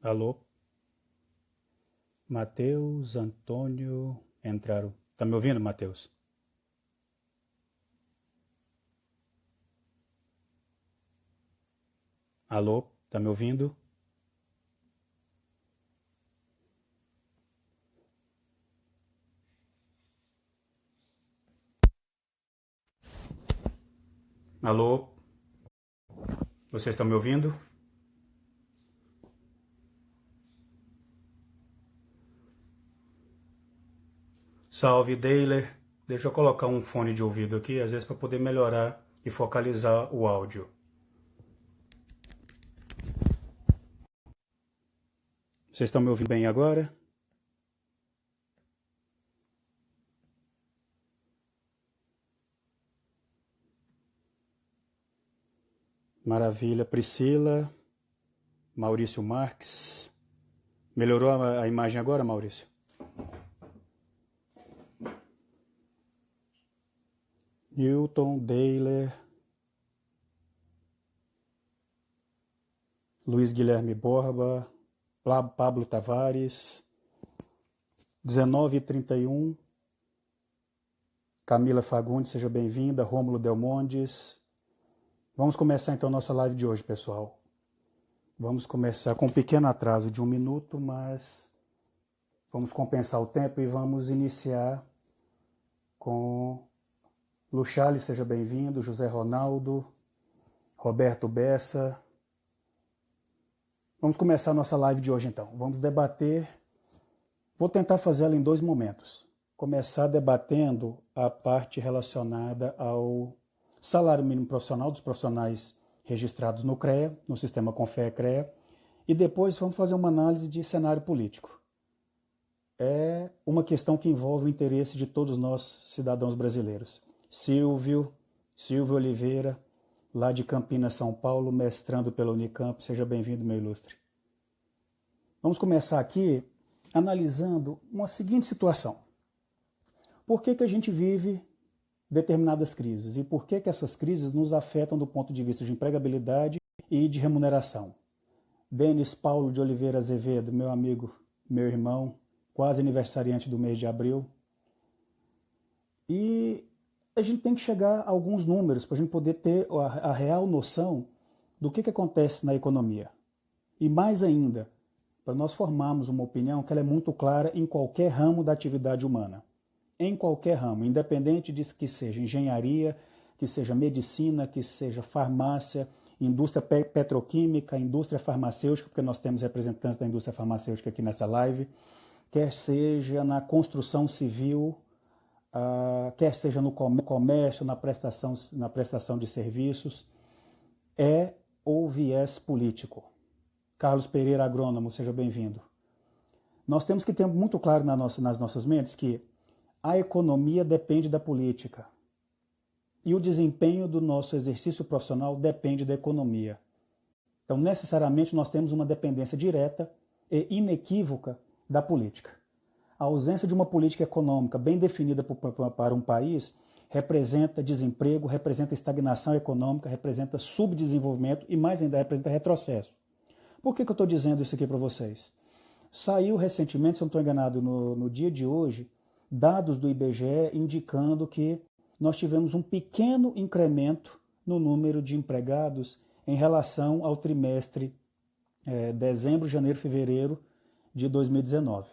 Alô? Matheus, Antônio, entraram. Tá me ouvindo, Matheus? Alô? Tá me ouvindo? Alô? Vocês estão me ouvindo? Salve, Deiler. Deixa eu colocar um fone de ouvido aqui, às vezes para poder melhorar e focalizar o áudio. Vocês estão me ouvindo bem agora? Maravilha. Priscila, Maurício Marques. Melhorou a imagem agora, Maurício? Newton, Deiler, Luiz Guilherme Borba, Pablo Tavares, 19h31, Camila Fagundes, seja bem-vinda, Rômulo Delmondes. Vamos começar então nossa live de hoje, pessoal. Vamos começar com um pequeno atraso de 1 minuto, mas vamos compensar o tempo e vamos iniciar com Luchale, seja bem-vindo, José Ronaldo, Roberto Bessa. Vamos começar a nossa live de hoje então. Vamos debater, vou tentar fazê-la em 2 momentos. Começar debatendo a parte relacionada ao salário mínimo profissional dos profissionais registrados no CREA, no sistema Confea-CREA, e depois vamos fazer uma análise de cenário político. É uma questão que envolve o interesse de todos nós, cidadãos brasileiros. Silvio Oliveira, lá de Campinas, São Paulo, mestrando pela Unicamp, seja bem-vindo, meu ilustre. Vamos começar aqui analisando uma seguinte situação. Por que a gente vive determinadas crises e por que essas crises nos afetam do ponto de vista de empregabilidade e de remuneração? Denis Paulo de Oliveira Azevedo, meu amigo, meu irmão, quase aniversariante do mês de abril. E a gente tem que chegar a alguns números para a gente poder ter a real noção do que acontece na economia. E mais ainda, para nós formarmos uma opinião que ela é muito clara em qualquer ramo da atividade humana. Em qualquer ramo, independente de que seja engenharia, que seja medicina, que seja farmácia, indústria petroquímica, indústria farmacêutica, porque nós temos representantes da indústria farmacêutica aqui nessa live, quer seja na construção civil, quer seja no comércio, na prestação de serviços, é o viés político. Carlos Pereira, agrônomo, seja bem-vindo. Nós temos que ter muito claro nas nossas mentes que a economia depende da política e o desempenho do nosso exercício profissional depende da economia. Então, necessariamente, nós temos uma dependência direta e inequívoca da política. A ausência de uma política econômica bem definida para um país representa desemprego, representa estagnação econômica, representa subdesenvolvimento e, mais ainda, representa retrocesso. Por que eu estou dizendo isso aqui para vocês? Saiu recentemente, se eu não estou enganado, no dia de hoje, dados do IBGE indicando que nós tivemos um pequeno incremento no número de empregados em relação ao trimestre dezembro, janeiro, fevereiro de 2019.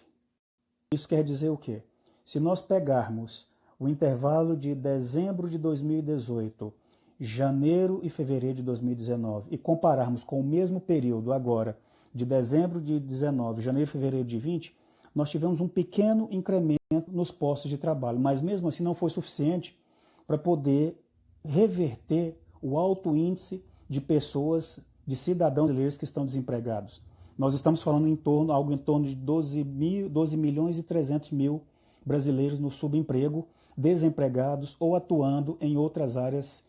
Isso quer dizer o quê? Se nós pegarmos o intervalo de dezembro de 2018, janeiro e fevereiro de 2019 e compararmos com o mesmo período agora, de dezembro de 19, janeiro e fevereiro de 20, nós tivemos um pequeno incremento nos postos de trabalho, mas mesmo assim não foi suficiente para poder reverter o alto índice de pessoas, de cidadãos brasileiros que estão desempregados. Nós estamos falando algo em torno de 12 milhões e 300 mil brasileiros no subemprego, desempregados ou atuando em outras áreas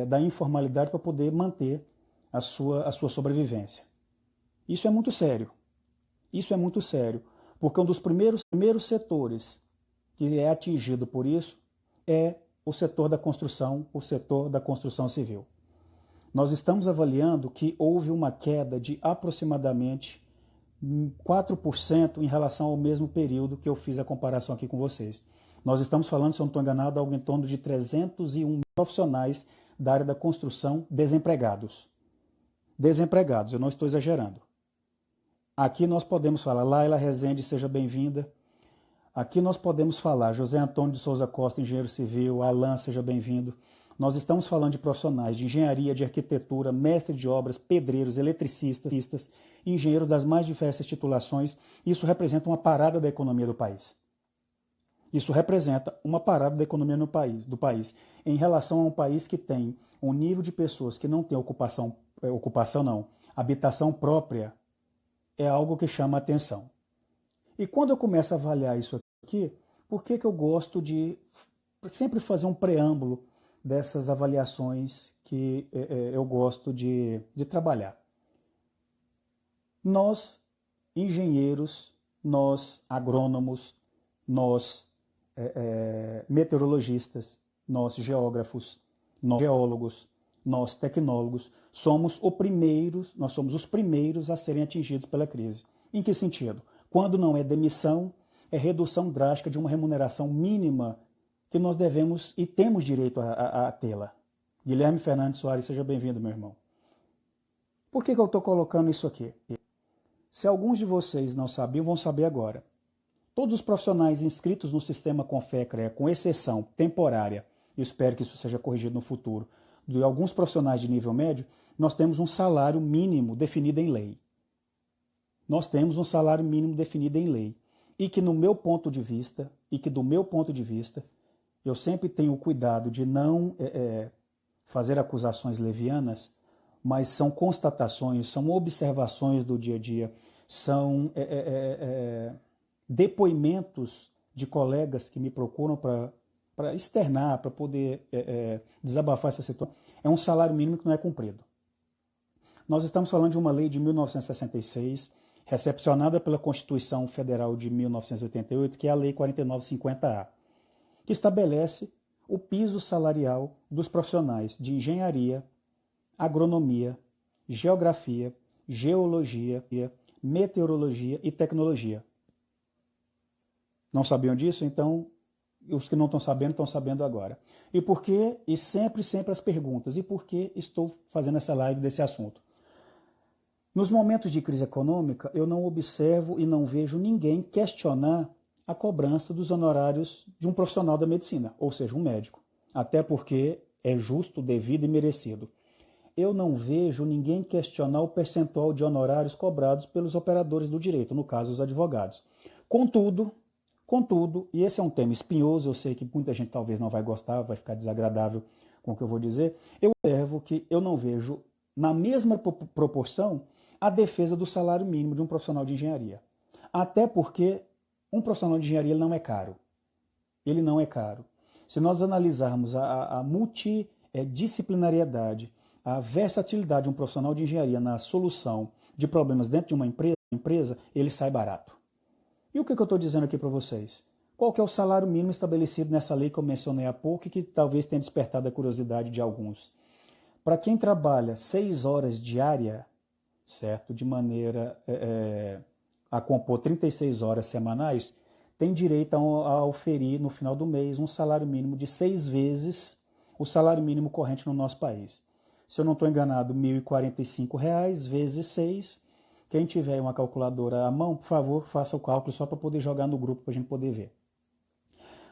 da informalidade para poder manter a sua sobrevivência. Isso é muito sério. Isso é muito sério, porque um dos primeiros setores que é atingido por isso é o setor da construção civil. Nós estamos avaliando que houve uma queda de aproximadamente 4% em relação ao mesmo período que eu fiz a comparação aqui com vocês. Nós estamos falando, se eu não estou enganado, algo em torno de 301 profissionais da área da construção desempregados. Desempregados, eu não estou exagerando. Aqui nós podemos falar, Laila Rezende, seja bem-vinda. Aqui nós podemos falar, José Antônio de Souza Costa, engenheiro civil, Alan, seja bem-vindo. Nós estamos falando de profissionais de engenharia, de arquitetura, mestre de obras, pedreiros, eletricistas, engenheiros das mais diversas titulações. Isso representa uma parada da economia do país. Isso representa uma parada da economia do país, em relação a um país que tem um nível de pessoas que não tem habitação própria, é algo que chama a atenção. E quando eu começo a avaliar isso aqui, por que eu gosto de sempre fazer um preâmbulo dessas avaliações que eu gosto de trabalhar? Nós, engenheiros, nós, agrônomos, nós, meteorologistas, nós, geógrafos, nós, geólogos, nós, tecnólogos, somos os primeiros a serem atingidos pela crise. Em que sentido? Quando não é demissão, é redução drástica de uma remuneração mínima que nós devemos e temos direito a tê-la. Guilherme Fernandes Soares, seja bem-vindo, meu irmão. Por que eu estou colocando isso aqui? Se alguns de vocês não sabiam, vão saber agora. Todos os profissionais inscritos no sistema Confecre, com exceção temporária, e espero que isso seja corrigido no futuro, de alguns profissionais de nível médio, nós temos um salário mínimo definido em lei. Nós temos um salário mínimo definido em lei. E que do meu ponto de vista, eu sempre tenho o cuidado de não fazer acusações levianas, mas são constatações, são observações do dia a dia, são depoimentos de colegas que me procuram para externar, para poder desabafar essa situação. É um salário mínimo que não é cumprido. Nós estamos falando de uma lei de 1966, recepcionada pela Constituição Federal de 1988, que é a Lei 4950-A, que estabelece o piso salarial dos profissionais de engenharia, agronomia, geografia, geologia, meteorologia e tecnologia. Não sabiam disso? Então, os que não estão sabendo agora. E por quê? E sempre as perguntas. E por que estou fazendo essa live desse assunto? Nos momentos de crise econômica, eu não observo e não vejo ninguém questionar a cobrança dos honorários de um profissional da medicina, ou seja, um médico. Até porque é justo, devido e merecido. Eu não vejo ninguém questionar o percentual de honorários cobrados pelos operadores do direito, no caso, os advogados. Contudo, e esse é um tema espinhoso, eu sei que muita gente talvez não vai gostar, vai ficar desagradável com o que eu vou dizer, eu observo que eu não vejo, na mesma proporção, a defesa do salário mínimo de um profissional de engenharia. Até porque um profissional de engenharia ele não é caro. Ele não é caro. Se nós analisarmos a multidisciplinariedade, a versatilidade de um profissional de engenharia na solução de problemas dentro de uma empresa, ele sai barato. E o que eu estou dizendo aqui para vocês? Qual que é o salário mínimo estabelecido nessa lei que eu mencionei há pouco e que talvez tenha despertado a curiosidade de alguns? Para quem trabalha 6 horas diária, certo? De maneira a compor 36 horas semanais, tem direito a oferir no final do mês um salário mínimo de 6 vezes o salário mínimo corrente no nosso país. Se eu não estou enganado, R$ 1.045 vezes 6. Quem tiver uma calculadora à mão, por favor, faça o cálculo só para poder jogar no grupo para a gente poder ver.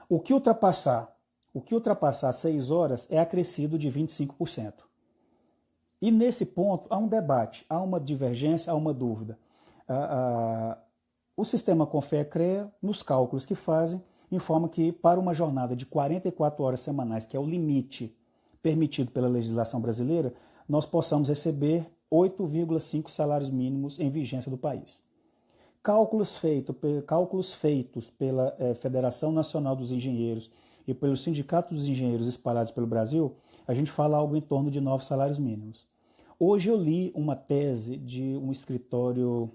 O que ultrapassar 6 horas é acrescido de 25%. E nesse ponto há um debate, há uma divergência, há uma dúvida. O sistema Confecre, nos cálculos que fazem, informa que para uma jornada de 44 horas semanais, que é o limite permitido pela legislação brasileira, nós possamos receber 8,5 salários mínimos em vigência do país. Cálculos feitos pela Federação Nacional dos Engenheiros e pelos sindicatos dos engenheiros espalhados pelo Brasil, a gente fala algo em torno de 9 salários mínimos. Hoje eu li uma tese de um escritório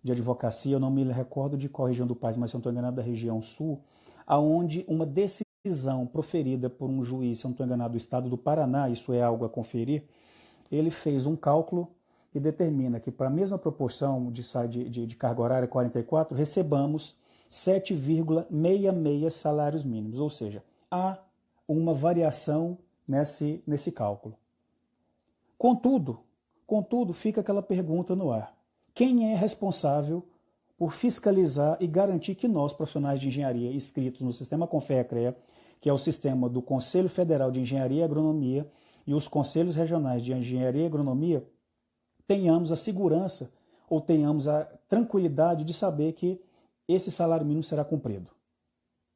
de advocacia, eu não me recordo de qual região do país, mas se eu não estou enganado da região sul, aonde uma decisão proferida por um juiz, se eu não estou enganado do estado do Paraná, isso é algo a conferir, ele fez um cálculo que determina que, para a mesma proporção de carga horária 44, recebamos 7,66 salários mínimos, ou seja, há uma variação nesse cálculo. Contudo, fica aquela pergunta no ar. Quem é responsável por fiscalizar e garantir que nós, profissionais de engenharia inscritos no sistema CONFEA-CREA, que é o sistema do Conselho Federal de Engenharia e Agronomia e os Conselhos Regionais de Engenharia e Agronomia, tenhamos a segurança ou tenhamos a tranquilidade de saber que esse salário mínimo será cumprido?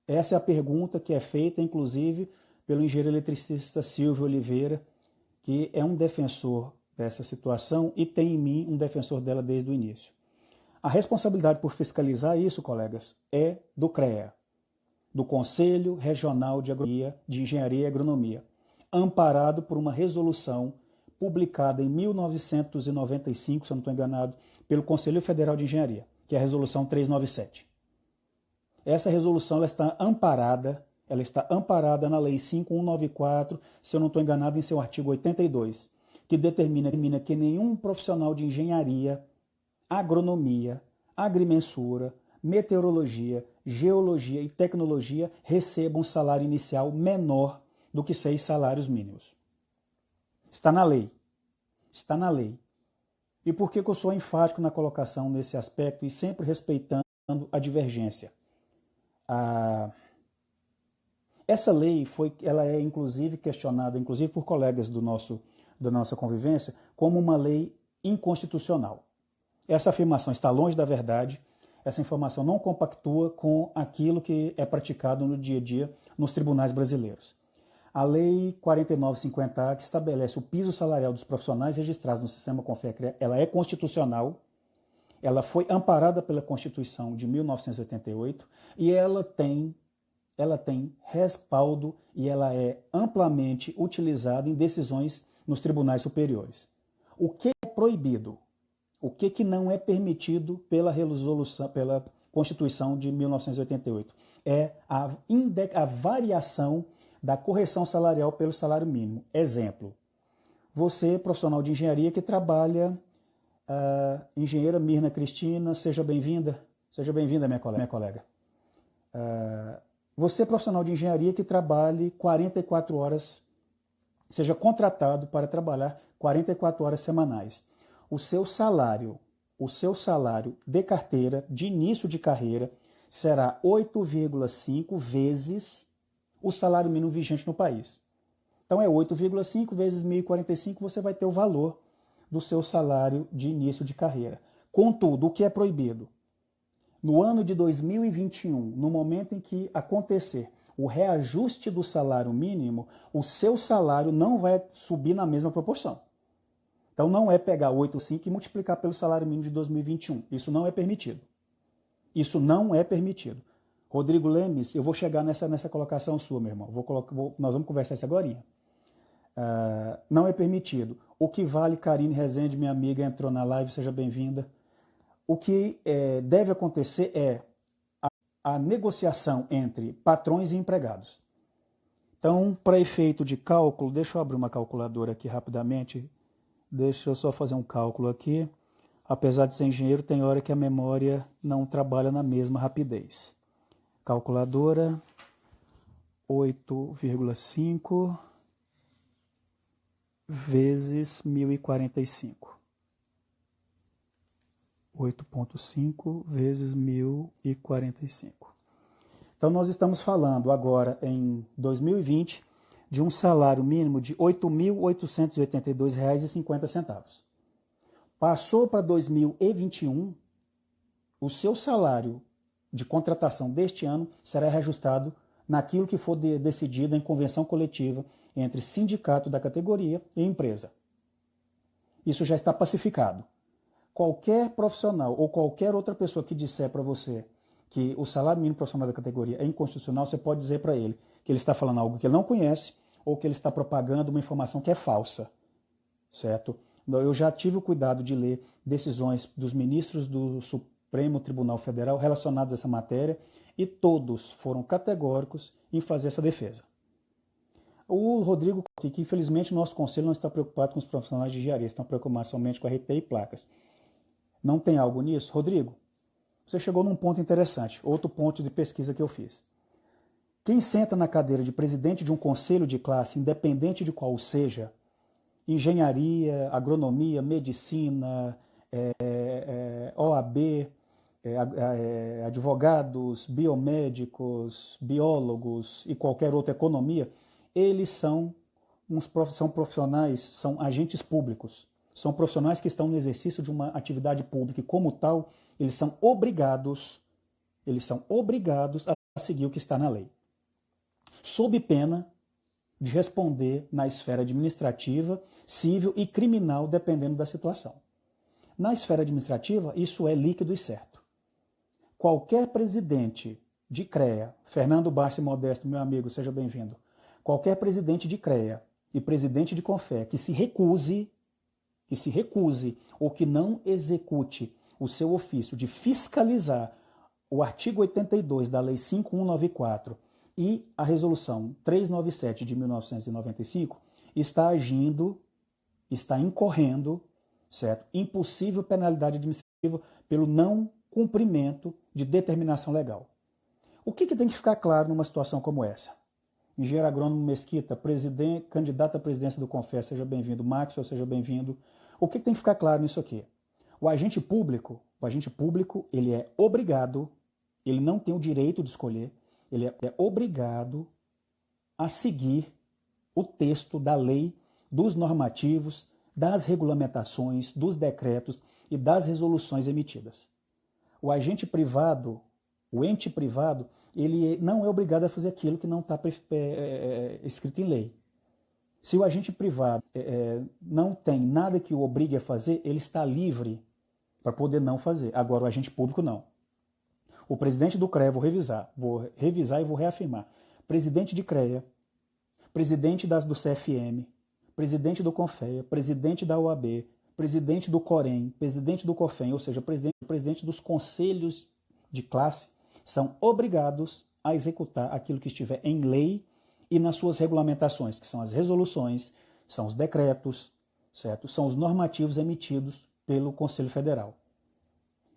Essa é a pergunta que é feita, inclusive, pelo engenheiro eletricista Silvio Oliveira, que é um defensor dessa situação e tem em mim um defensor dela desde o início. A responsabilidade por fiscalizar isso, colegas, é do CREA, do Conselho Regional de Engenharia e Agronomia, amparado por uma resolução publicada em 1995, se eu não estou enganado, pelo Conselho Federal de Engenharia, que é a Resolução 397. Essa resolução ela está amparada na Lei 5194, se eu não estou enganado, em seu artigo 82, que determina que nenhum profissional de engenharia, agronomia, agrimensura, meteorologia, geologia e tecnologia receba um salário inicial menor do que 6 salários mínimos. Está na lei. Está na lei. E por que eu sou enfático na colocação nesse aspecto e sempre respeitando a divergência? Essa lei ela é inclusive questionada, inclusive por colegas da nossa convivência, como uma lei inconstitucional. Essa afirmação está longe da verdade, essa informação não compactua com aquilo que é praticado no dia a dia nos tribunais brasileiros. A Lei 4950A, que estabelece o piso salarial dos profissionais registrados no sistema CONFEA-CREA, ela é constitucional, ela foi amparada pela Constituição de 1988 e ela tem respaldo e ela é amplamente utilizada em decisões nos tribunais superiores. O que é proibido? O que não é permitido pela Constituição de 1988? É a variação da correção salarial pelo salário mínimo. Exemplo, você, profissional de engenharia que trabalha, engenheira Mirna Cristina, seja bem-vinda, minha colega. Você, profissional de engenharia que trabalhe 44 horas, seja contratado para trabalhar 44 horas semanais. O seu salário de carteira, de início de carreira, será 8,5 vezes o salário mínimo vigente no país. Então é 8,5 vezes 1.045, você vai ter o valor do seu salário de início de carreira. Contudo, o que é proibido? No ano de 2021, no momento em que acontecer o reajuste do salário mínimo, o seu salário não vai subir na mesma proporção. Então não é pegar 8,5 e multiplicar pelo salário mínimo de 2021. Isso não é permitido. Isso não é permitido. Rodrigo Lemes, eu vou chegar nessa colocação sua, meu irmão. Nós vamos conversar isso agora. Não é permitido. O que vale, Karine Rezende, minha amiga, entrou na live, seja bem-vinda. O que deve acontecer é a negociação entre patrões e empregados. Então, para efeito de cálculo, deixa eu abrir uma calculadora aqui rapidamente. Deixa eu só fazer um cálculo aqui. Apesar de ser engenheiro, tem hora que a memória não trabalha na mesma rapidez. Calculadora, 8,5 vezes 1.045. 8,5 vezes 1.045. Então, nós estamos falando agora, em 2020, de um salário mínimo de R$ 8.882,50. Passou para 2021, o seu salário de contratação deste ano será reajustado naquilo que for decidido em convenção coletiva entre sindicato da categoria e empresa. Isso já está pacificado. Qualquer profissional ou qualquer outra pessoa que disser para você que o salário mínimo profissional da categoria é inconstitucional, você pode dizer para ele que ele está falando algo que ele não conhece ou que ele está propagando uma informação que é falsa, certo? Eu já tive o cuidado de ler decisões dos ministros do Supremo Tribunal Federal relacionadas a essa matéria e todos foram categóricos em fazer essa defesa. O Rodrigo, que infelizmente o nosso conselho não está preocupado com os profissionais de engenharia, estão preocupados somente com a RT e placas. Não tem algo nisso? Rodrigo, você chegou num ponto interessante, outro ponto de pesquisa que eu fiz. Quem senta na cadeira de presidente de um conselho de classe, independente de qual seja, engenharia, agronomia, medicina, OAB, advogados, biomédicos, biólogos e qualquer outra economia, eles são profissionais, são agentes públicos. São profissionais que estão no exercício de uma atividade pública e, como tal, eles são obrigados a seguir o que está na lei, sob pena de responder na esfera administrativa, civil e criminal, dependendo da situação. Na esfera administrativa, isso é líquido e certo. Qualquer presidente de CREA, Fernando Bassi Modesto, meu amigo, seja bem-vindo, qualquer presidente de CREA e presidente de CONFEA que se recuse ou que não execute o seu ofício de fiscalizar o artigo 82 da Lei 5194 e a Resolução 397 de 1995, está incorrendo, certo? Impossível penalidade administrativa pelo não cumprimento de determinação legal. O que tem que ficar claro numa situação como essa? Engenheiro agrônomo Mesquita, candidato à presidência do CONFEA, seja bem-vindo. Maxwell, seja bem-vindo. O que tem que ficar claro nisso aqui? O agente público, ele é obrigado, ele não tem o direito de escolher, ele é obrigado a seguir o texto da lei, dos normativos, das regulamentações, dos decretos e das resoluções emitidas. O agente privado, o ente privado, ele não é obrigado a fazer aquilo que não está escrito em lei. Se o agente privado não tem nada que o obrigue a fazer, ele está livre para poder não fazer. Agora, o agente público não. O presidente do CREA, vou revisar e vou reafirmar. Presidente de CREA, presidente do CFM, presidente do CONFEA, presidente da OAB, presidente do COREM, presidente do COFEM, ou seja, presidente dos conselhos de classe, são obrigados a executar aquilo que estiver em lei e nas suas regulamentações, que são as resoluções, são os decretos, certo? São os normativos emitidos pelo Conselho Federal.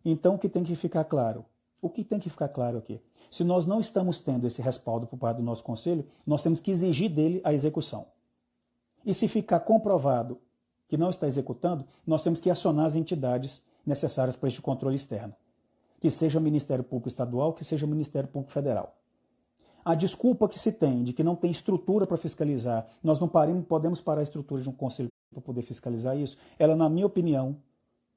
Então, o que tem que ficar claro? O que tem que ficar claro aqui? Se nós não estamos tendo esse respaldo por parte do nosso Conselho, nós temos que exigir dele a execução. E se ficar comprovado que não está executando, nós temos que acionar as entidades necessárias para este controle externo. Que seja o Ministério Público Estadual, que seja o Ministério Público Federal. A desculpa que se tem de que não tem estrutura para fiscalizar, nós não podemos parar a estrutura de um conselho para poder fiscalizar isso, ela, na minha opinião,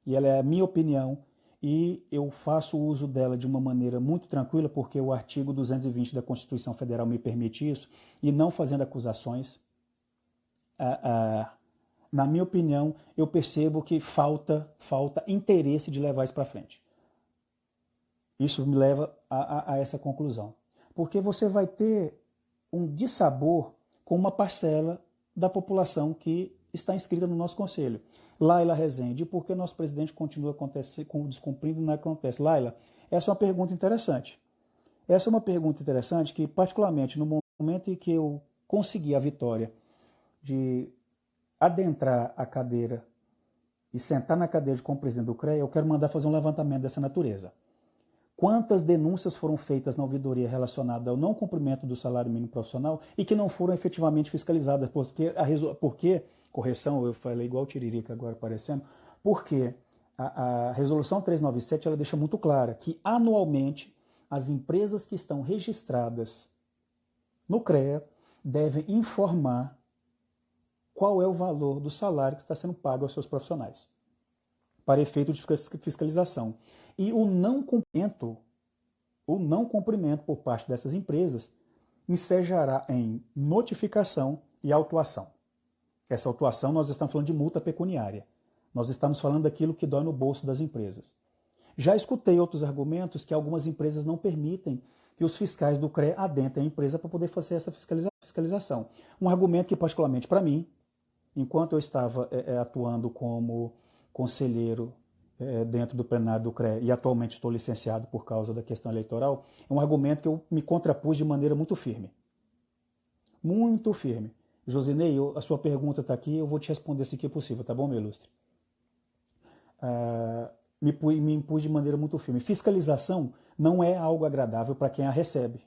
e ela é a minha opinião, e eu faço uso dela de uma maneira muito tranquila, porque o artigo 220 da Constituição Federal me permite isso, e não fazendo acusações, na minha opinião, eu percebo que falta interesse de levar isso para frente. Isso me leva a essa conclusão. Porque você vai ter um dissabor com uma parcela da população que está inscrita no nosso conselho. Laila Rezende, por que nosso presidente continua descumprindo e não acontece? Laila, essa é uma pergunta interessante. Essa é uma pergunta interessante que, particularmente, no momento em que eu consegui a vitória de adentrar a cadeira e sentar na cadeira como presidente do CREA, eu quero mandar fazer um levantamento dessa natureza. Quantas denúncias foram feitas na ouvidoria relacionada ao não cumprimento do salário mínimo profissional e que não foram efetivamente fiscalizadas? Porque correção, eu falei igual o Tiririca agora aparecendo, porque a resolução 397 ela deixa muito clara que anualmente as empresas que estão registradas no CREA devem informar qual é o valor do salário que está sendo pago aos seus profissionais, para efeito de fiscalização. E o não cumprimento por parte dessas empresas ensejará em notificação e autuação. Essa autuação nós estamos falando de multa pecuniária. Nós estamos falando daquilo que dói no bolso das empresas. Já escutei outros argumentos que algumas empresas não permitem que os fiscais do CREA adentrem a empresa para poder fazer essa fiscalização. Um argumento que, particularmente para mim, enquanto eu estava atuando como conselheiro dentro do plenário do CREA e atualmente estou licenciado por causa da questão eleitoral, é um argumento que eu me contrapus de maneira muito firme. Muito firme. Josinei, a sua pergunta está aqui, eu vou te responder se que é possível, tá bom, meu ilustre? Me impus de maneira muito firme. Fiscalização não é algo agradável para quem a recebe.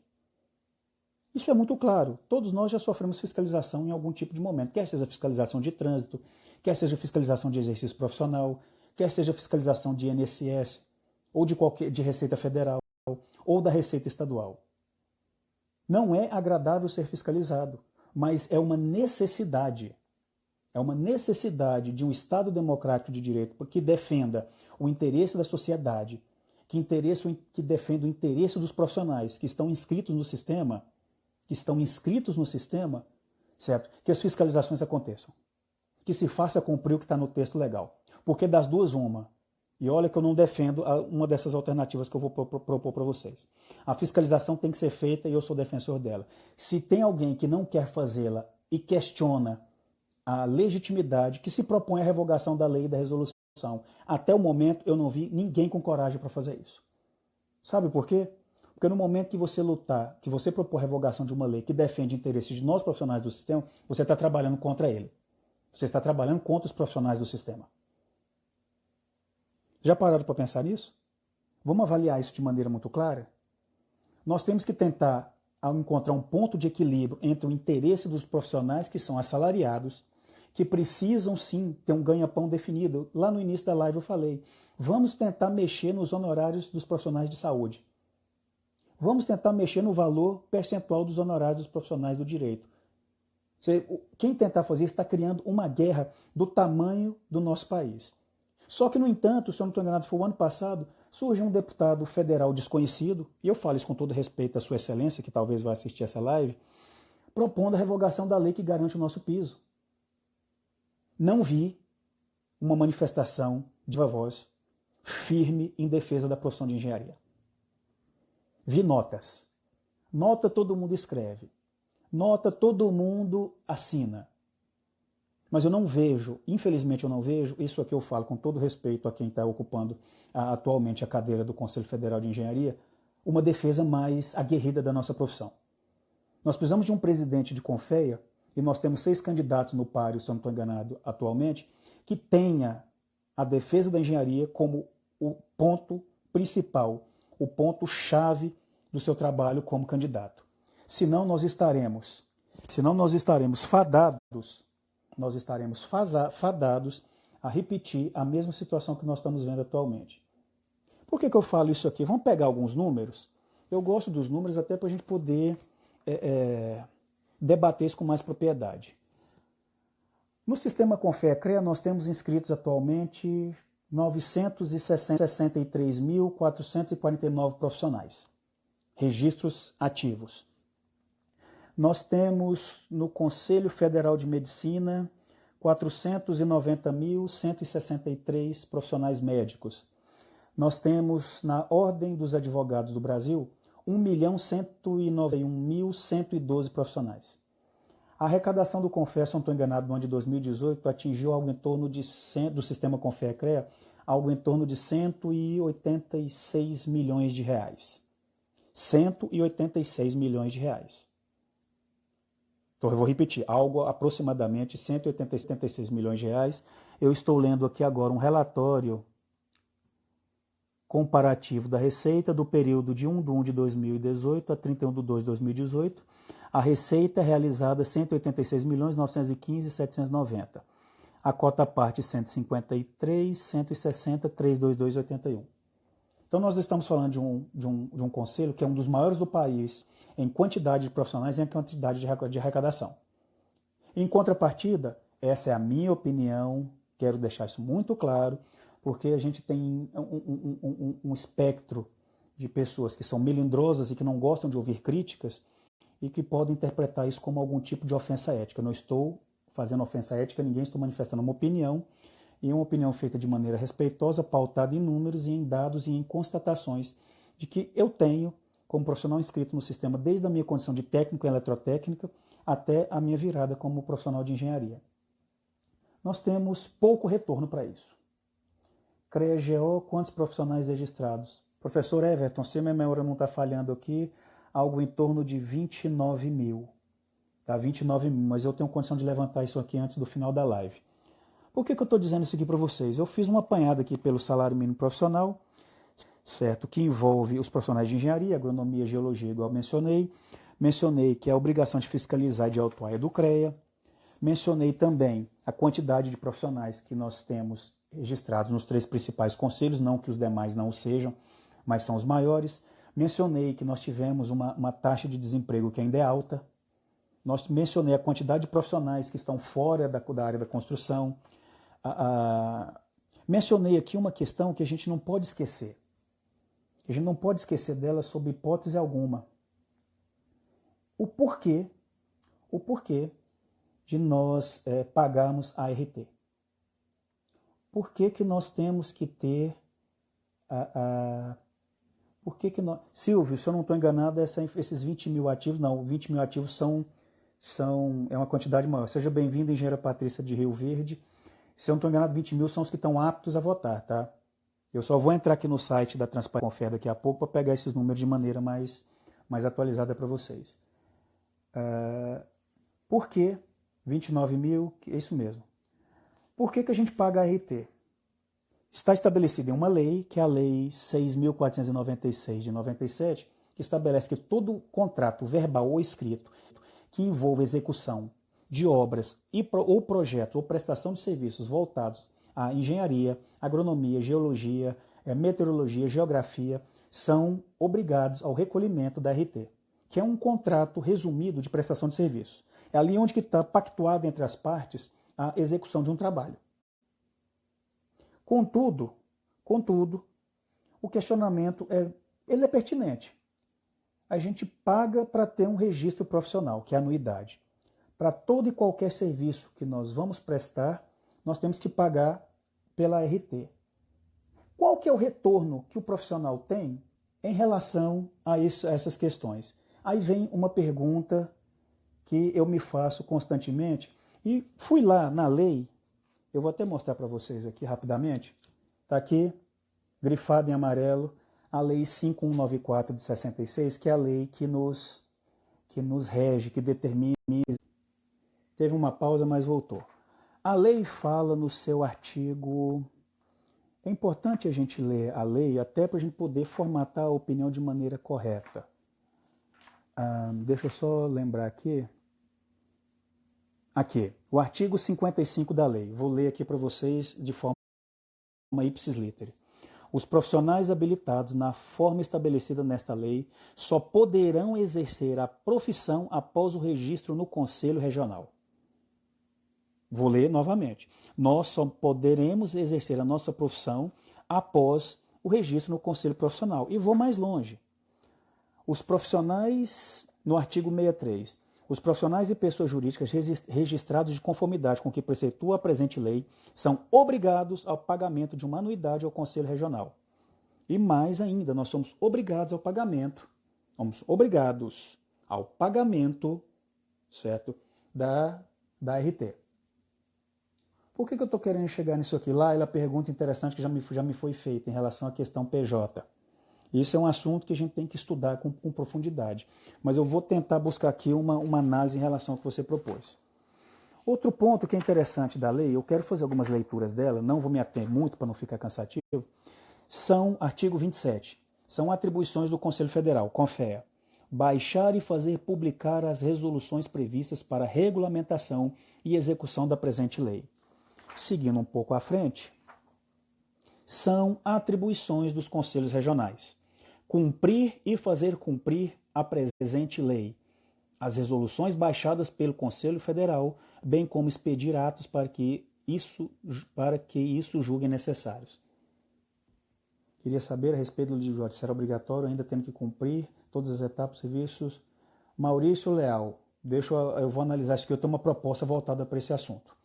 Isso é muito claro. Todos nós já sofremos fiscalização em algum tipo de momento, quer seja fiscalização de trânsito, quer seja fiscalização de exercício profissional, quer seja fiscalização de INSS, ou de Receita Federal, ou da Receita Estadual. Não é agradável ser fiscalizado, mas é uma necessidade. É uma necessidade de um Estado democrático de direito que defenda o interesse da sociedade, que defenda o interesse dos profissionais que estão inscritos no sistema, certo? Que as fiscalizações aconteçam. Que se faça cumprir o que está no texto legal. Porque das duas, uma. E olha que eu não defendo uma dessas alternativas que eu vou propor para vocês. A fiscalização tem que ser feita e eu sou defensor dela. Se tem alguém que não quer fazê-la e questiona a legitimidade, que se propõe a revogação da lei e da resolução, até o momento eu não vi ninguém com coragem para fazer isso. Sabe por quê? Porque no momento que você lutar, que você propor a revogação de uma lei que defende interesses de nós profissionais do sistema, você está trabalhando contra ele. Você está trabalhando contra os profissionais do sistema. Já pararam para pensar nisso? Vamos avaliar isso de maneira muito clara? Nós temos que tentar encontrar um ponto de equilíbrio entre o interesse dos profissionais que são assalariados, que precisam sim ter um ganha-pão definido. Lá no início da live eu falei, vamos tentar mexer nos honorários dos profissionais de saúde. Vamos tentar mexer no valor percentual dos honorários dos profissionais do direito. Quem tentar fazer isso está criando uma guerra do tamanho do nosso país. Só que, no entanto, se eu não estou enganado, foi o ano passado, surge um deputado federal desconhecido, e eu falo isso com todo respeito à sua excelência, que talvez vá assistir essa live, propondo a revogação da lei que garante o nosso piso. Não vi uma manifestação de viva voz firme em defesa da profissão de engenharia. Vi notas. Nota todo mundo escreve. Nota todo mundo assina. Mas eu não vejo, infelizmente eu não vejo, isso aqui eu falo com todo respeito a quem está ocupando atualmente a cadeira do Conselho Federal de Engenharia, uma defesa mais aguerrida da nossa profissão. Nós precisamos de um presidente de Confeia, e nós temos 6 candidatos no páreo, se eu não estou enganado, atualmente, que tenha a defesa da engenharia como o ponto principal, o ponto-chave do seu trabalho como candidato. Senão nós estaremos fadados a repetir a mesma situação que nós estamos vendo atualmente. Por que eu falo isso aqui? Vamos pegar alguns números? Eu gosto dos números até para a gente poder debater isso com mais propriedade. No sistema Confea-CREA nós temos inscritos atualmente 963.449 profissionais, registros ativos. Nós temos no Conselho Federal de Medicina 490.163 profissionais médicos. Nós temos na Ordem dos Advogados do Brasil 1.191.112 profissionais. A arrecadação do Confea, se não estou enganado, no ano de 2018 atingiu algo em torno do sistema Confea-CREA, algo em torno de 186 milhões de reais. 186 milhões de reais. Então, eu vou repetir, algo aproximadamente 186 milhões de reais. Eu estou lendo aqui agora um relatório comparativo da receita do período de 1 de 2018 a 31 de 2 de 2018. A receita realizada 186.915.790. A cota parte 153, 160, 32281. Então nós estamos falando de um conselho que é um dos maiores do país em quantidade de profissionais e em quantidade de arrecadação. Em contrapartida, essa é a minha opinião, quero deixar isso muito claro, porque a gente tem um espectro de pessoas que são melindrosas e que não gostam de ouvir críticas e que podem interpretar isso como algum tipo de ofensa ética. Eu não estou fazendo ofensa ética, ninguém, estou manifestando uma opinião, e uma opinião feita de maneira respeitosa, pautada em números e em dados e em constatações de que eu tenho, como profissional inscrito no sistema, desde a minha condição de técnico em eletrotécnica até a minha virada como profissional de engenharia. Nós temos pouco retorno para isso. CREA-GO, quantos profissionais registrados? Professor Everton, se a minha memória não está falhando aqui, algo em torno de 29 mil. Tá 29 mil, mas eu tenho condição de levantar isso aqui antes do final da live. Por que eu estou dizendo isso aqui para vocês? Eu fiz uma apanhada aqui pelo salário mínimo profissional, certo? Que envolve os profissionais de engenharia, agronomia, geologia, igual mencionei. Mencionei que é a obrigação de fiscalizar e de autuar do CREA. Mencionei também a quantidade de profissionais que nós temos registrados nos 3 principais conselhos, não que os demais não o sejam, mas são os maiores. Mencionei que nós tivemos uma taxa de desemprego que ainda é alta. Mencionei a quantidade de profissionais que estão fora da área da construção. Mencionei aqui uma questão que a gente não pode esquecer. A gente não pode esquecer dela sob hipótese alguma. O porquê de nós pagarmos a ART. Por que nós temos que ter Por que nós... Silvio, se eu não estou enganado, esses 20 mil ativos, não, 20 mil ativos é uma quantidade maior. Seja bem-vindo, engenheira Patrícia de Rio Verde. Se eu não estou enganado, 20 mil são os que estão aptos a votar, tá? Eu só vou entrar aqui no site da Transparência Confer daqui a pouco para pegar esses números de maneira mais atualizada para vocês. Por que 29 mil? É isso mesmo. Por que a gente paga a RT? Está estabelecido em uma lei, que é a Lei 6.496 de 97, que estabelece que todo contrato verbal ou escrito que envolva execução de obras ou projetos ou prestação de serviços voltados à engenharia, agronomia, geologia, meteorologia, geografia, são obrigados ao recolhimento da RT, que é um contrato resumido de prestação de serviços. É ali onde está pactuado entre as partes a execução de um trabalho. Contudo, o questionamento ele é pertinente. A gente paga para ter um registro profissional, que é a anuidade. Para todo e qualquer serviço que nós vamos prestar, nós temos que pagar pela RT. Qual que é o retorno que o profissional tem em relação a essas questões? Aí vem uma pergunta que eu me faço constantemente e fui lá na lei. Eu vou até mostrar para vocês aqui rapidamente. Está aqui, grifado em amarelo, a Lei 5194 de 66, que é a lei que nos rege, que determina. Teve uma pausa, mas voltou. A lei fala no seu artigo... É importante a gente ler a lei até para a gente poder formatar a opinião de maneira correta. Deixa eu só lembrar aqui. Aqui, o artigo 55 da lei. Vou ler aqui para vocês de forma ipsis literi. Os profissionais habilitados na forma estabelecida nesta lei só poderão exercer a profissão após o registro no Conselho Regional. Vou ler novamente. Nós só poderemos exercer a nossa profissão após o registro no Conselho Profissional. E vou mais longe. Os profissionais, no artigo 63, os profissionais e pessoas jurídicas registrados de conformidade com o que preceitua a presente lei são obrigados ao pagamento de uma anuidade ao Conselho Regional. E mais ainda, nós somos obrigados ao pagamento, certo, da RT. Por que eu estou querendo chegar nisso aqui? Lá, a pergunta interessante que já me foi feita em relação à questão PJ. Isso é um assunto que a gente tem que estudar com profundidade. Mas eu vou tentar buscar aqui uma análise em relação ao que você propôs. Outro ponto que é interessante da lei, eu quero fazer algumas leituras dela, não vou me ater muito para não ficar cansativo, são artigo 27. São atribuições do Conselho Federal, CONFEA. Baixar e fazer publicar as resoluções previstas para regulamentação e execução da presente lei. Seguindo um pouco à frente, são atribuições dos conselhos regionais. Cumprir e fazer cumprir a presente lei, as resoluções baixadas pelo Conselho Federal, bem como expedir atos para que isso julguem necessários. Queria saber a respeito do livro de será obrigatório, ainda tendo que cumprir todas as etapas, serviços. Maurício Leal, eu vou analisar isso aqui, eu tenho uma proposta voltada para esse assunto.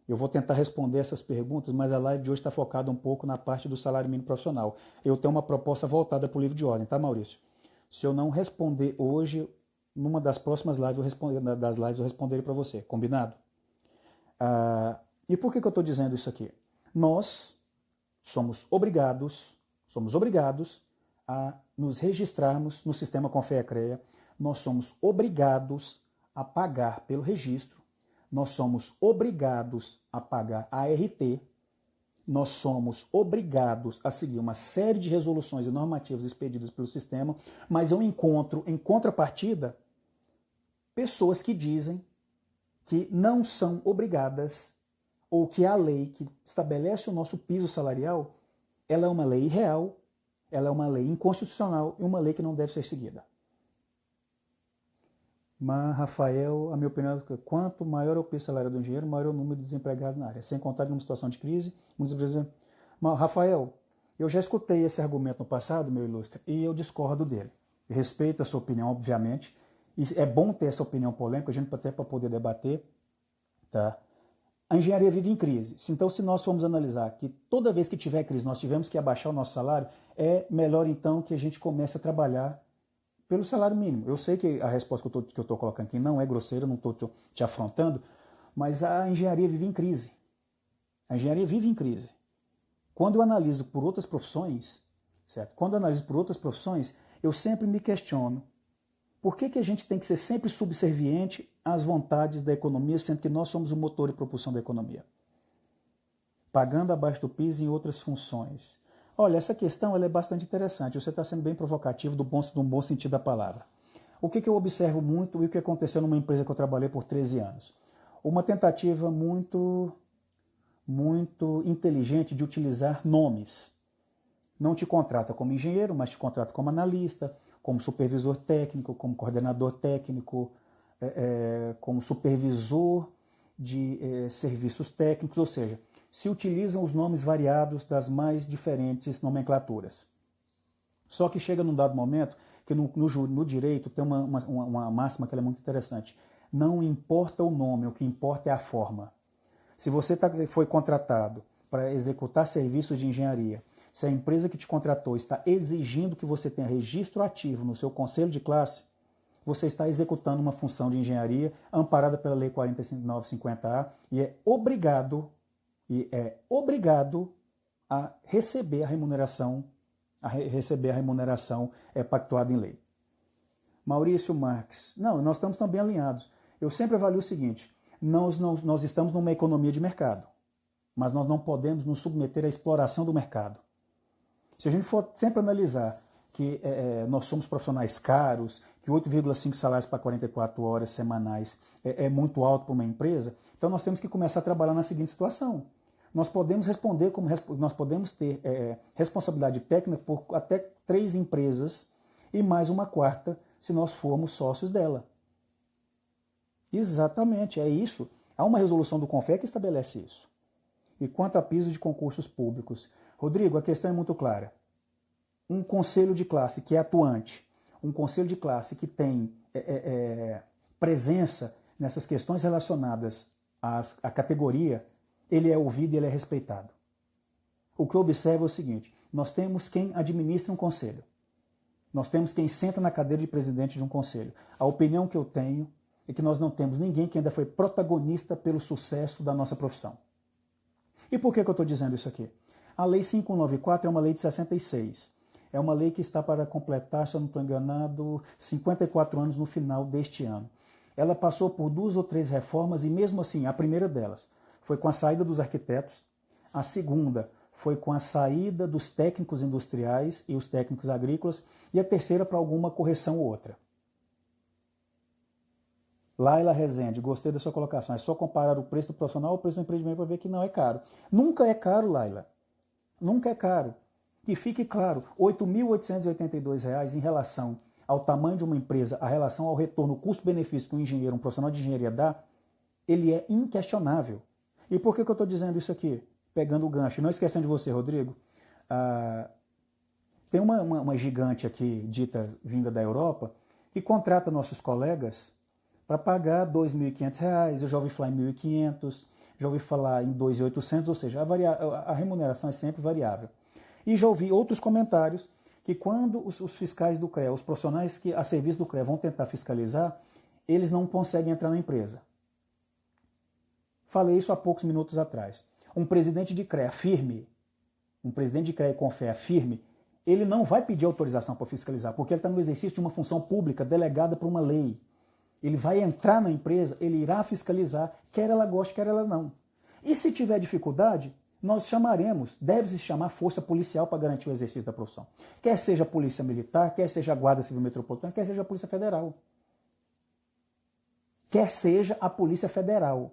Eu vou tentar responder essas perguntas, mas a live de hoje está focada um pouco na parte do salário mínimo profissional. Eu tenho uma proposta voltada para o livro de ordem, tá, Maurício? Se eu não responder hoje, numa das próximas lives eu responderei para você, combinado? E por que eu estou dizendo isso aqui? Nós somos obrigados a nos registrarmos no sistema CONFEA-CREA, nós somos obrigados a pagar pelo registro, nós somos obrigados a pagar a ART, nós somos obrigados a seguir uma série de resoluções e normativas expedidas pelo sistema, mas eu encontro, em contrapartida, pessoas que dizem que não são obrigadas, ou que a lei que estabelece o nosso piso salarial, ela é uma lei irreal, ela é uma lei inconstitucional e uma lei que não deve ser seguida. Mas, Rafael, a minha opinião é que quanto maior é o piso salarial do engenheiro, maior é o número de desempregados na área. Sem contar que numa situação de crise, muitas vezes... Mas, Rafael, eu já escutei esse argumento no passado, meu ilustre, e eu discordo dele. Eu respeito a sua opinião, obviamente, e é bom ter essa opinião polêmica, a gente até para poder debater, tá? A engenharia vive em crise. Então, se nós formos analisar que toda vez que tiver crise nós tivemos que abaixar o nosso salário, é melhor então que a gente comece a trabalhar pelo salário mínimo. Eu sei que a resposta que eu estou colocando aqui não é grosseira, não estou te afrontando, mas a engenharia vive em crise. A engenharia vive em crise. Quando eu analiso por outras profissões, certo? Quando eu analiso por outras profissões, eu sempre me questiono por que a gente tem que ser sempre subserviente às vontades da economia, sendo que nós somos o motor e propulsão da economia? Pagando abaixo do piso em outras funções. Olha, essa questão ela é bastante interessante. Você está sendo bem provocativo do bom sentido da palavra. O que eu observo muito e o que aconteceu numa empresa que eu trabalhei por 13 anos? Uma tentativa muito inteligente de utilizar nomes. Não te contrata como engenheiro, mas te contrata como analista, como supervisor técnico, como coordenador técnico, como supervisor de serviços técnicos, ou seja, se utilizam os nomes variados das mais diferentes nomenclaturas. Só que chega num dado momento que no direito tem uma máxima que é muito interessante. Não importa o nome, o que importa é a forma. Se você foi contratado para executar serviços de engenharia, se a empresa que te contratou está exigindo que você tenha registro ativo no seu conselho de classe, você está executando uma função de engenharia amparada pela Lei 4950A e é obrigado a receber a remuneração, pactuada em lei. Maurício Marques, não, nós estamos também alinhados. Eu sempre avalio o seguinte, nós estamos numa economia de mercado, mas nós não podemos nos submeter à exploração do mercado. Se a gente for sempre analisar que nós somos profissionais caros, que 8,5 salários para 44 horas semanais é muito alto para uma empresa, então nós temos que começar a trabalhar na seguinte situação. Nós podemos responder nós podemos ter responsabilidade técnica por até 3 empresas e mais uma quarta se nós formos sócios dela. Exatamente, é isso. Há uma resolução do CONFER que estabelece isso. E quanto a piso de concursos públicos, Rodrigo, a questão é muito clara. Um conselho de classe que é atuante, um conselho de classe que tem presença nessas questões relacionadas à categoria, ele é ouvido e ele é respeitado. O que eu observo é o seguinte, nós temos quem administra um conselho. Nós temos quem senta na cadeira de presidente de um conselho. A opinião que eu tenho é que nós não temos ninguém que ainda foi protagonista pelo sucesso da nossa profissão. E por que eu estou dizendo isso aqui? A Lei 5194 é uma lei de 66. É uma lei que está para completar, se eu não estou enganado, 54 anos no final deste ano. Ela passou por 2 ou 3 reformas e mesmo assim, a primeira delas foi com a saída dos arquitetos, a segunda foi com a saída dos técnicos industriais e os técnicos agrícolas e a terceira para alguma correção ou outra. Laila Rezende, gostei da sua colocação. É só comparar o preço do profissional ao preço do empreendimento para ver que não é caro. Nunca é caro, Laila. Nunca é caro. Que fique claro, R$ 8.882 em relação ao tamanho de uma empresa, a relação ao retorno custo-benefício que um engenheiro, um profissional de engenharia dá, ele é inquestionável. E por que eu estou dizendo isso aqui? Pegando o gancho. Não esquecendo de você, Rodrigo. Tem uma gigante aqui, vinda da Europa, que contrata nossos colegas para pagar R$ 2.500, eu já ouvi falar em R$ 1.500, já ouvi falar em R$ 2.800, ou seja, a remuneração é sempre variável. E já ouvi outros comentários que quando os fiscais do CREA, os profissionais que a serviço do CREA vão tentar fiscalizar, eles não conseguem entrar na empresa. Falei isso há poucos minutos atrás. Um presidente de CREA firme, um presidente de CREA e CONFEA firme, ele não vai pedir autorização para fiscalizar, porque ele está no exercício de uma função pública delegada por uma lei. Ele vai entrar na empresa, ele irá fiscalizar, quer ela goste, quer ela não. E se tiver dificuldade, nós chamaremos, deve-se chamar força policial para garantir o exercício da profissão. Quer seja a Polícia Militar, quer seja a Guarda Civil Metropolitana, quer seja a Polícia Federal. Quer seja a Polícia Federal.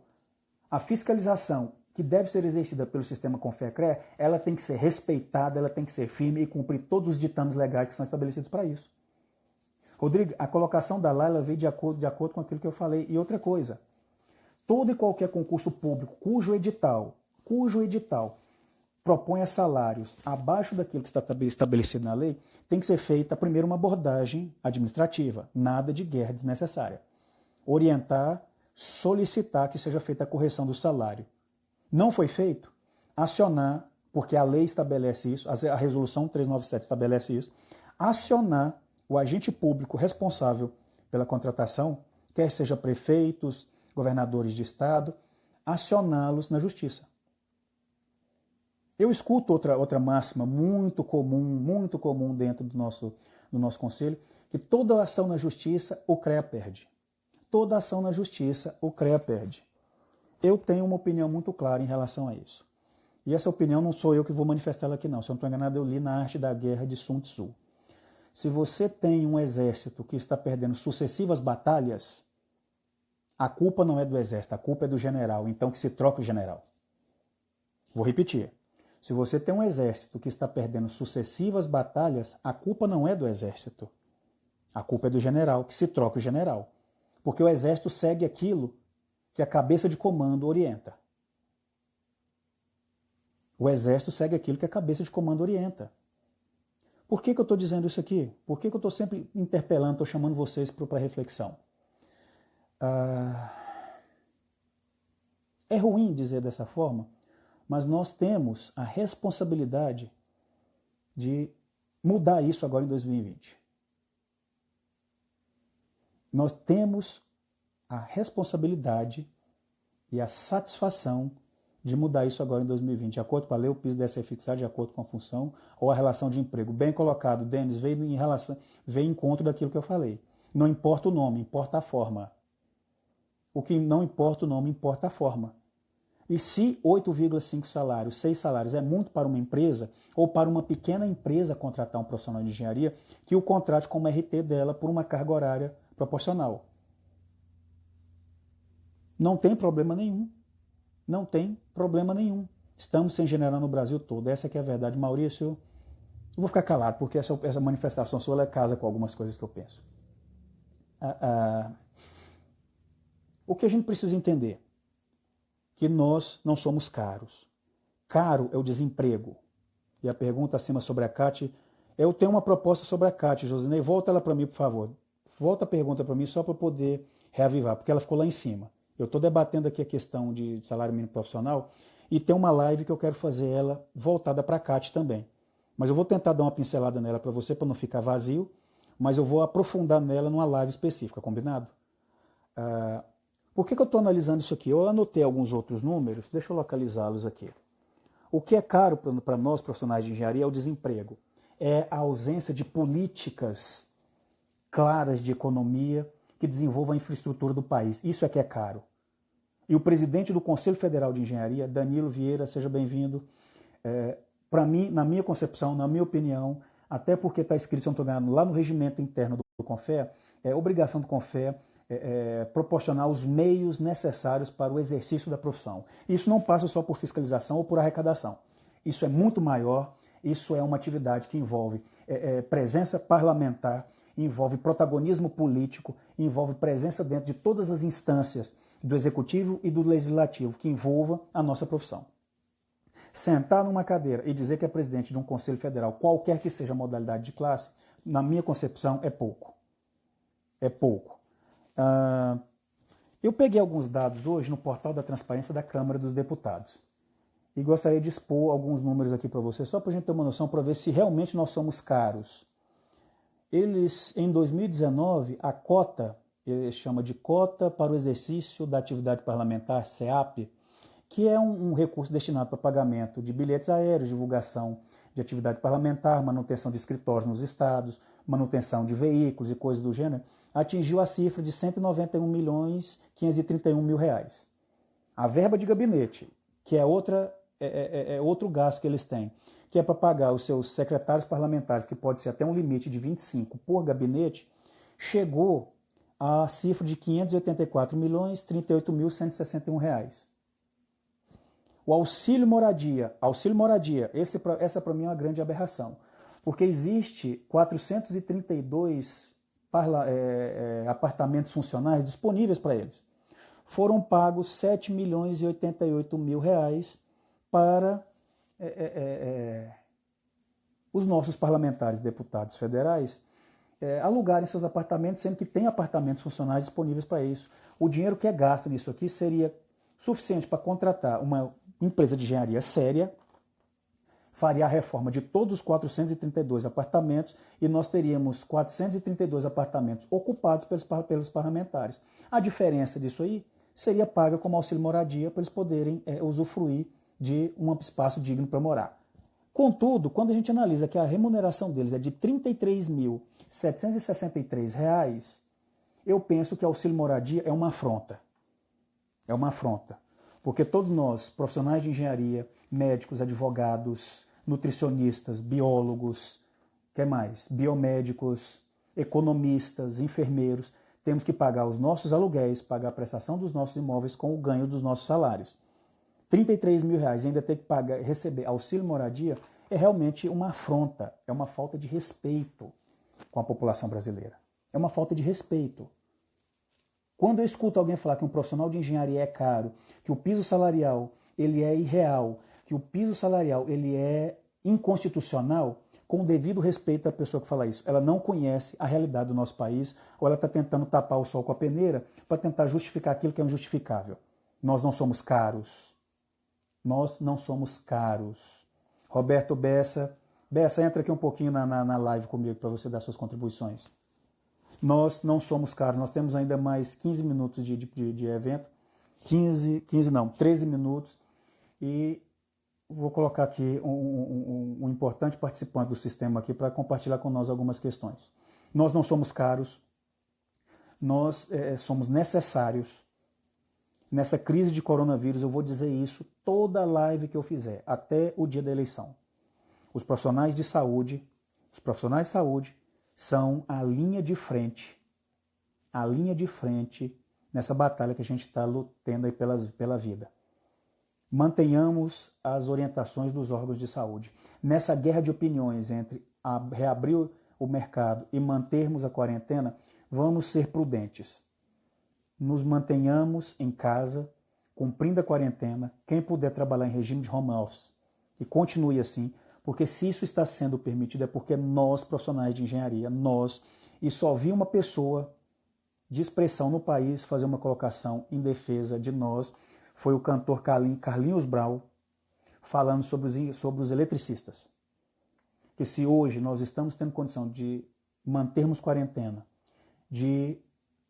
A fiscalização que deve ser exercida pelo sistema Confer-CREA, ela tem que ser respeitada, ela tem que ser firme e cumprir todos os ditames legais que são estabelecidos para isso. Rodrigo, a colocação da Laila veio de acordo com aquilo que eu falei. E outra coisa, todo e qualquer concurso público cujo edital proponha salários abaixo daquilo que está estabelecido na lei, tem que ser feita primeiro uma abordagem administrativa, nada de guerra desnecessária. Orientar, solicitar que seja feita a correção do salário. Não foi feito? Acionar, porque a lei estabelece isso, a resolução 397 estabelece isso, acionar o agente público responsável pela contratação, quer seja prefeitos, governadores de estado, acioná-los na justiça. Eu escuto outra máxima muito comum dentro do nosso conselho, que toda ação na justiça o CREA perde. Toda ação na justiça o CREA perde. Eu tenho uma opinião muito clara em relação a isso. E essa opinião não sou eu que vou manifestá-la aqui não. Se eu não estou enganado, eu li na Arte da Guerra de Sun Tzu. Se você tem um exército que está perdendo sucessivas batalhas, a culpa não é do exército, a culpa é do general, então que se troque o general. Vou repetir. Se você tem um exército que está perdendo sucessivas batalhas, a culpa não é do exército. A culpa é do general, que se troque o general. Porque o exército segue aquilo que a cabeça de comando orienta. O exército segue aquilo que a cabeça de comando orienta. Por que eu estou dizendo isso aqui? Por que eu estou sempre interpelando, estou chamando vocês para reflexão? É ruim dizer dessa forma, mas nós temos a responsabilidade de mudar isso agora em 2020. Nós temos a responsabilidade e a satisfação de mudar isso agora em 2020, de acordo com a lei, o piso deve ser fixado de acordo com a função ou a relação de emprego. Bem colocado, Denis, veio em encontro daquilo que eu falei. Não importa o nome, importa a forma. O que não importa o nome, importa a forma. E se 8,5 salários, 6 salários é muito para uma empresa ou para uma pequena empresa contratar um profissional de engenharia, que o contrate como RT dela por uma carga horária proporcional. Não tem problema nenhum. Não tem problema nenhum. Estamos sem generar no Brasil todo. Essa que é a verdade. Maurício, eu vou ficar calado, porque essa manifestação sua ela casa com algumas coisas que eu penso. O que a gente precisa entender? Que nós não somos caros. Caro é o desemprego. E a pergunta acima sobre a CAT, eu tenho uma proposta sobre a CAT, Josinei, volta ela para mim, por favor. Volta a pergunta para mim só para eu poder reavivar, porque ela ficou lá em cima. Eu estou debatendo aqui a questão de salário mínimo profissional e tem uma live que eu quero fazer ela voltada para a CAT também. Mas eu vou tentar dar uma pincelada nela para você, para não ficar vazio, mas eu vou aprofundar nela numa live específica, combinado? Por que eu estou analisando isso aqui? Eu anotei alguns outros números, deixa eu localizá-los aqui. O que é caro para nós profissionais de engenharia é o desemprego. É a ausência de políticas claras de economia que desenvolvam a infraestrutura do país. Isso é que é caro. E o presidente do Conselho Federal de Engenharia, Danilo Vieira, seja bem-vindo. Para mim, na minha concepção, na minha opinião, até porque está escrito, se eu não estou enganado, lá no regimento interno do CONFER, é obrigação do CONFER proporcionar os meios necessários para o exercício da profissão. Isso não passa só por fiscalização ou por arrecadação. Isso é muito maior, isso é uma atividade que envolve presença parlamentar, envolve protagonismo político, envolve presença dentro de todas as instâncias do Executivo e do Legislativo que envolva a nossa profissão. Sentar numa cadeira e dizer que é presidente de um Conselho Federal, qualquer que seja a modalidade de classe, na minha concepção, é pouco. É pouco. Eu peguei alguns dados hoje no portal da transparência da Câmara dos Deputados e gostaria de expor alguns números aqui para você, só para a gente ter uma noção, para ver se realmente nós somos caros. Eles, em 2019, a cota, ele chama de cota para o exercício da atividade parlamentar, CEAP, que é um recurso destinado para pagamento de bilhetes aéreos, divulgação de atividade parlamentar, manutenção de escritórios nos estados, manutenção de veículos e coisas do gênero, atingiu a cifra de R$ 191.531.000 reais. A verba de gabinete, que é outro gasto que eles têm, que é para pagar os seus secretários parlamentares, que pode ser até um limite de 25 por gabinete, chegou à cifra de R$ 584.038.161 reais. O auxílio moradia, essa para mim é uma grande aberração, porque existe 432 apartamentos funcionais disponíveis para eles. Foram pagos R$ 7.088.000 reais para os nossos parlamentares, deputados federais, alugarem seus apartamentos, sendo que tem apartamentos funcionais disponíveis para isso. O dinheiro que é gasto nisso aqui seria suficiente para contratar uma empresa de engenharia séria, faria a reforma de todos os 432 apartamentos e nós teríamos 432 apartamentos ocupados pelos parlamentares. A diferença disso aí seria paga como auxílio moradia para eles poderem usufruir de um espaço digno para morar. Contudo, quando a gente analisa que a remuneração deles é de R$ 33.763, eu penso que auxílio moradia é uma afronta. É uma afronta. Porque todos nós, profissionais de engenharia, médicos, advogados, nutricionistas, biólogos, que mais? Biomédicos, economistas, enfermeiros, temos que pagar os nossos aluguéis, pagar a prestação dos nossos imóveis com o ganho dos nossos salários. R$ 33.000 e ainda ter que receber auxílio moradia é realmente uma afronta, é uma falta de respeito com a população brasileira. É uma falta de respeito. Quando eu escuto alguém falar que um profissional de engenharia é caro, que o piso salarial ele é irreal, que o piso salarial ele é inconstitucional, com o devido respeito à pessoa que fala isso, ela não conhece a realidade do nosso país ou ela está tentando tapar o sol com a peneira para tentar justificar aquilo que é injustificável. Nós não somos caros. Nós não somos caros. Roberto Bessa, entra aqui um pouquinho na live comigo para você dar suas contribuições. Nós não somos caros, nós temos ainda mais 15 minutos de evento, 13 minutos, e vou colocar aqui um importante participante do sistema aqui para compartilhar com nós algumas questões. Nós não somos caros, nós somos necessários. Nessa crise de coronavírus, eu vou dizer isso toda live que eu fizer, até o dia da eleição. Os profissionais de saúde são a linha de frente nessa batalha que a gente está lutando aí pela vida. Mantenhamos as orientações dos órgãos de saúde. Nessa guerra de opiniões entre reabrir o mercado e mantermos a quarentena, vamos ser prudentes. Nos mantenhamos em casa, cumprindo a quarentena, quem puder trabalhar em regime de home office, e continue assim, porque se isso está sendo permitido é porque nós, profissionais de engenharia, e só vi uma pessoa de expressão no país fazer uma colocação em defesa de nós, foi o cantor Carlinhos Brau, falando sobre os eletricistas. Que se hoje nós estamos tendo condição de mantermos quarentena, de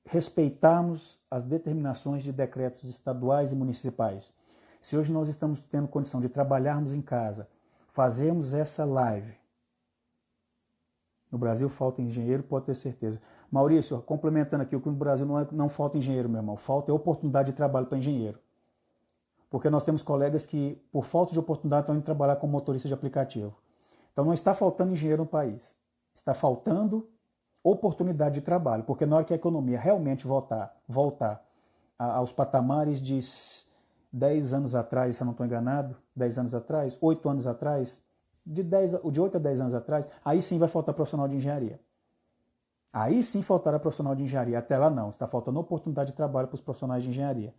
respeitarmos as determinações de decretos estaduais e municipais, se hoje nós estamos tendo condição de trabalharmos em casa, fazermos essa live, no Brasil falta engenheiro, pode ter certeza. Maurício, complementando aqui, o que no Brasil não falta engenheiro, meu irmão, falta oportunidade de trabalho para engenheiro. Porque nós temos colegas que, por falta de oportunidade, estão indo trabalhar como motorista de aplicativo. Então não está faltando engenheiro no país, está faltando oportunidade de trabalho, porque na hora que a economia realmente voltar aos patamares de 10 anos atrás, se eu não estou enganado, 10 anos atrás, 8 anos atrás, de 8 a 10 anos atrás, aí sim vai faltar profissional de engenharia. Aí sim faltará profissional de engenharia. Até lá não, está faltando oportunidade de trabalho para os profissionais de engenharia.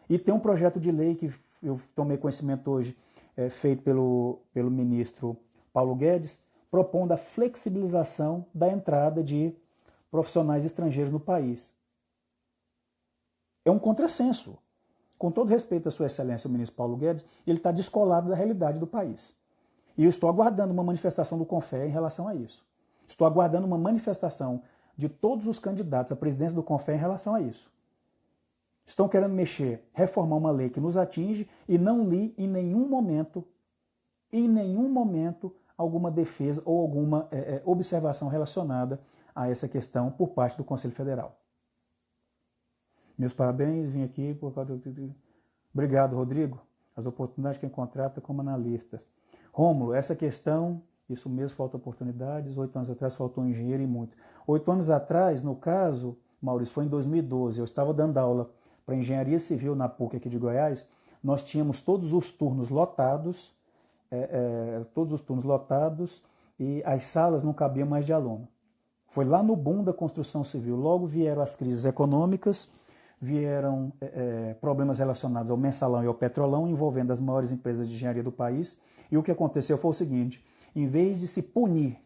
E tem um projeto de lei que eu tomei conhecimento hoje, feito pelo ministro Paulo Guedes, propondo a flexibilização da entrada de profissionais estrangeiros no país. É um contrassenso. Com todo respeito à sua excelência, o ministro Paulo Guedes, ele está descolado da realidade do país. E eu estou aguardando uma manifestação do CONFEA em relação a isso. Estou aguardando uma manifestação de todos os candidatos à presidência do CONFEA em relação a isso. Estão querendo reformar uma lei que nos atinge e não li em nenhum momento, alguma defesa ou alguma observação relacionada a essa questão por parte do Conselho Federal. Meus parabéns, vim aqui por causa do... Obrigado, Rodrigo. As oportunidades que contrata como analistas. Rômulo, essa questão, isso mesmo, falta oportunidades. 8 anos atrás faltou engenheiro e muito. 8 anos atrás, no caso, Maurício, foi em 2012. Eu estava dando aula para engenharia civil na PUC aqui de Goiás. Nós tínhamos todos os turnos lotados, e as salas não cabiam mais de aluno. Foi lá no boom da construção civil. Logo vieram as crises econômicas, vieram problemas relacionados ao mensalão e ao petrolão, envolvendo as maiores empresas de engenharia do país. E o que aconteceu foi o seguinte, em vez de se punir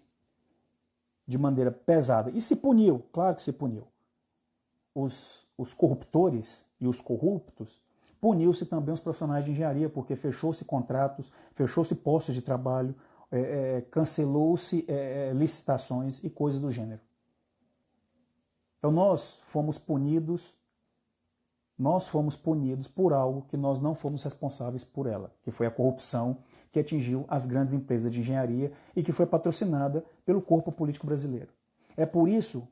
de maneira pesada, e se puniu, claro que se puniu, os corruptores e os corruptos, puniu-se também os profissionais de engenharia, porque fechou-se contratos, fechou-se postos de trabalho, cancelou-se licitações e coisas do gênero. Então nós fomos punidos por algo que nós não fomos responsáveis por ela, que foi a corrupção que atingiu as grandes empresas de engenharia e que foi patrocinada pelo corpo político brasileiro. É por isso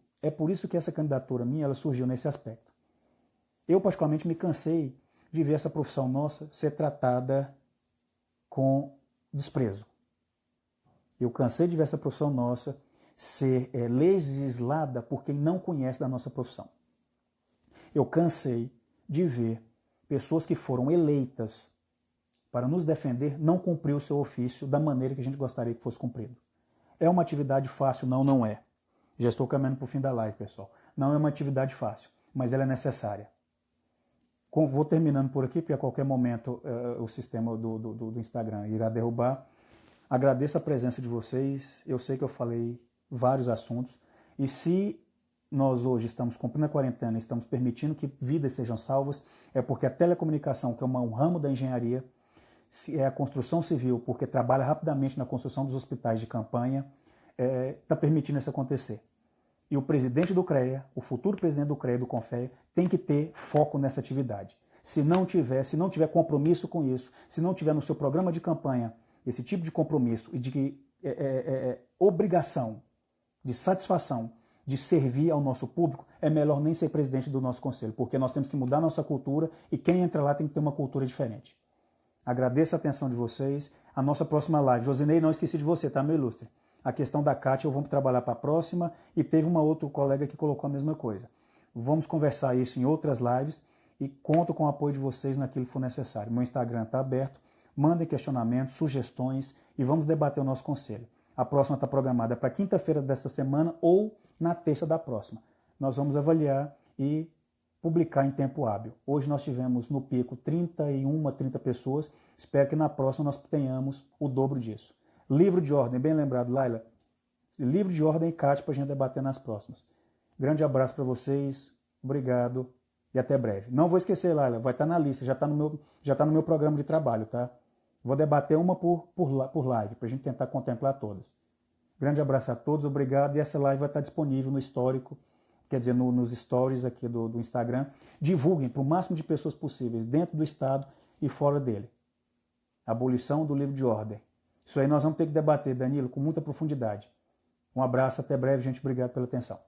que essa candidatura minha ela surgiu nesse aspecto. Eu, particularmente, me cansei de ver essa profissão nossa ser tratada com desprezo. Eu cansei de ver essa profissão nossa ser legislada por quem não conhece da nossa profissão. Eu cansei de ver pessoas que foram eleitas para nos defender não cumprir o seu ofício da maneira que a gente gostaria que fosse cumprido. É uma atividade fácil? Não, não é. Já estou caminhando para o fim da live, pessoal. Não é uma atividade fácil, mas ela é necessária. Vou terminando por aqui, porque a qualquer momento o sistema do Instagram irá derrubar. Agradeço a presença de vocês. Eu sei que eu falei vários assuntos. E se nós hoje estamos cumprindo a quarentena e estamos permitindo que vidas sejam salvas, é porque a telecomunicação, que é um ramo da engenharia, é a construção civil, porque trabalha rapidamente na construção dos hospitais de campanha, está permitindo isso acontecer. E o presidente do CREA, o futuro presidente do CREA e do CONFEA, tem que ter foco nessa atividade. Se não tiver compromisso com isso, se não tiver no seu programa de campanha esse tipo de compromisso e de obrigação, de satisfação, de servir ao nosso público, é melhor nem ser presidente do nosso conselho, porque nós temos que mudar a nossa cultura e quem entra lá tem que ter uma cultura diferente. Agradeço a atenção de vocês. A nossa próxima live. Josinei, não esqueci de você, tá, meu ilustre? A questão da Kátia, vamos trabalhar para a próxima. E teve uma outra colega que colocou a mesma coisa. Vamos conversar isso em outras lives e conto com o apoio de vocês naquilo que for necessário. Meu Instagram está aberto. Mandem questionamentos, sugestões e vamos debater o nosso conselho. A próxima está programada para quinta-feira desta semana ou na terça da próxima. Nós vamos avaliar e publicar em tempo hábil. Hoje nós tivemos no pico 30 pessoas. Espero que na próxima nós tenhamos o dobro disso. Livro de ordem, bem lembrado, Laila. Livro de ordem e Kátia para a gente debater nas próximas. Grande abraço para vocês, obrigado e até breve. Não vou esquecer, Laila, vai estar na lista, já está no meu programa de trabalho, tá? Vou debater uma por live, para a gente tentar contemplar todas. Grande abraço a todos, obrigado. E essa live vai estar disponível no histórico, quer dizer, nos stories aqui do Instagram. Divulguem para o máximo de pessoas possíveis, dentro do Estado e fora dele. Abolição do livro de ordem. Isso aí nós vamos ter que debater, Danilo, com muita profundidade. Um abraço, até breve, gente. Obrigado pela atenção.